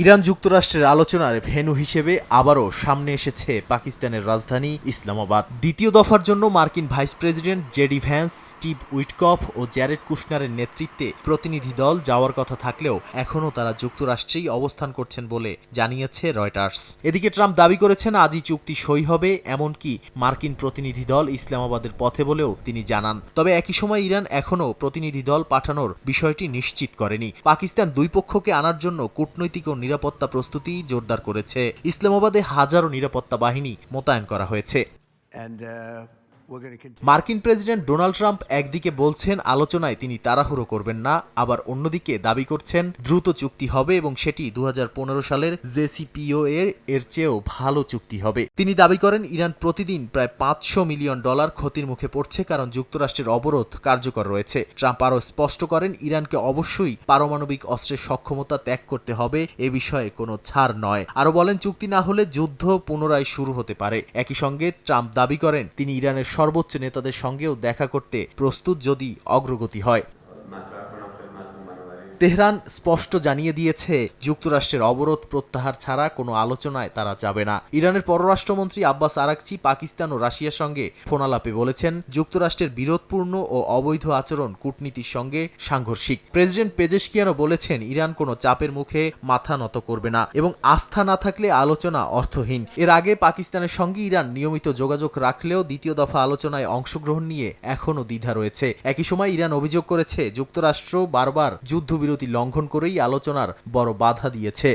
Iran যুক্তরাষ্ট্রের আলোচনার venue হিসেবে আবারও সামনে এসেছে পাকিস্তানের রাজধানী ইসলামাবাদ। দ্বিতীয় দফার জন্য মার্কিন vice president JD Vance, Steve Witkoff ও জ্যারেড কুশনারের নেতৃত্বে প্রতিনিধি দল যাওয়ার কথা থাকলেও এখনও তারা যুক্তরাষ্ট্রেই অবস্থান করছেন বলে জানিয়েছে রয়টার্স। এদিকে ট্রাম্প দাবি করেছেন আজই চুক্তি সই হবে, এমনকি মার্কিন প্রতিনিধি দল ইসলামাবাদের পথে বলেও তিনি জানান। তবে একই সময় ইরান এখনও প্রতিনিধি দল পাঠানোর বিষয়টি নিশ্চিত করেনি। পাকিস্তান দুই পক্ষকে আনার জন্য কূটনৈতিক ও নিরাপত্তা প্রস্তুতি জোরদার করেছে। ইসলামাবাদে হাজারো নিরাপত্তা বাহিনী মোতায়েন করা হয়েছে। মার্কিন প্রেসিডেন্ট ডোনাল্ড ট্রাম্প একদিকে বলছেন আলোচনায় তিনি তাড়াহুড়ো করবেন না, আবার অন্যদিকে দাবি করছেন দ্রুত চুক্তি হবে এবং সেটি 2015 সালের জেসিপিওএ এর চেয়েও ভালো চুক্তি হবে। তিনি দাবি করেন ইরান প্রতিদিন প্রায় $500 মিলিয়ন ক্ষতির মুখে পড়ছে কারণ যুক্তরাষ্ট্রের অবরোধ কার্যকর রয়েছে। ট্রাম্প আরও স্পষ্ট করেন ইরানকে অবশ্যই পারমাণবিক অস্ত্রের সক্ষমতা ত্যাগ করতে হবে, এ বিষয়ে কোনো ছাড় নয়। আরও বলেন চুক্তি না হলে যুদ্ধ পুনরায় শুরু হতে পারে। একই সঙ্গে ট্রাম্প দাবি করেন তিনি ইরানের সর্বোচ্চ নেতাদের সঙ্গেও দেখা করতে প্রস্তুত যদি অগ্রগতি হয়। তেহরান স্পষ্ট জানিয়ে দিয়েছে যুক্তরাষ্ট্রের অবরোধ প্রত্যাহার ছাড়া কোনো আলোচনায় তারা যাবে না। ইরানের পররাষ্ট্রমন্ত্রী আব্বাস আরাকচি পাকিস্তান ও রাশিয়ার সঙ্গে ফোনালাপে বলেছেন যুক্তরাষ্ট্রের বিরোধপূর্ণ ও অবৈধ আচরণ কূটনীতির সঙ্গে সাংঘর্ষিক। প্রেসিডেন্ট পেজেশকিয়ানও বলেছেন ইরান কোনো চাপের মুখে মাথা নত করবে না এবং আস্থা না থাকলে আলোচনা অর্থহীন। এর আগে পাকিস্তানের সঙ্গে ইরান নিয়মিত যোগাযোগ রাখলেও দ্বিতীয় দফা আলোচনায় অংশগ্রহণ নিয়ে এখনও দ্বিধা রয়েছে। একই সময় ইরান অভিযোগ করেছে যুক্তরাষ্ট্র বারবার যুদ্ধবিরতি লঙ্ঘন করেই আলোচনার বড় বাধা দিয়েছে।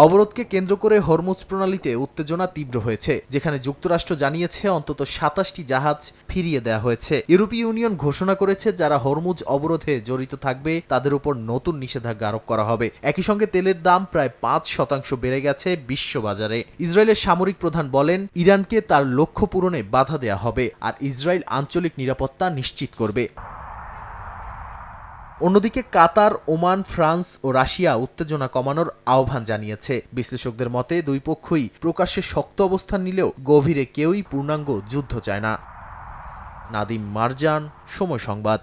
অবরোধকে কেন্দ্র করে হরমুজ প্রণালীতে উত্তেজনা তীব্র হয়েছে, যেখানে যুক্তরাষ্ট্র জানিয়েছে অন্তত 27টি জাহাজ ফিরিয়ে দেওয়া হয়েছে। ইউরোপীয় ইউনিয়ন ঘোষণা করেছে যারা হরমুজ অবরোধে জড়িত থাকবে তাদের উপর নতুন নিষেধাজ্ঞা আরোপ করা হবে। একই সঙ্গে তেলের দাম প্রায় 5% বেড়ে গেছে বিশ্ববাজারে। ইসরায়েলের সামরিক প্রধান বলেন ইরানকে তার লক্ষ্য পূরণে বাধা দেয়া হবে আর ইসরায়েল আঞ্চলিক নিরাপত্তা নিশ্চিত করবে। অন্যদিকে কাতার, ওমান, ফ্রান্স ও রাশিয়া উত্তেজনা কমানোর আহ্বান জানিয়েছে। বিশ্লেষকদের মতে দুই পক্ষই প্রকাশ্যে শক্ত অবস্থান নিলেও গভীরে কেউই পূর্ণাঙ্গ যুদ্ধ চায় না। নাদিম মারজান, সময় সংবাদ।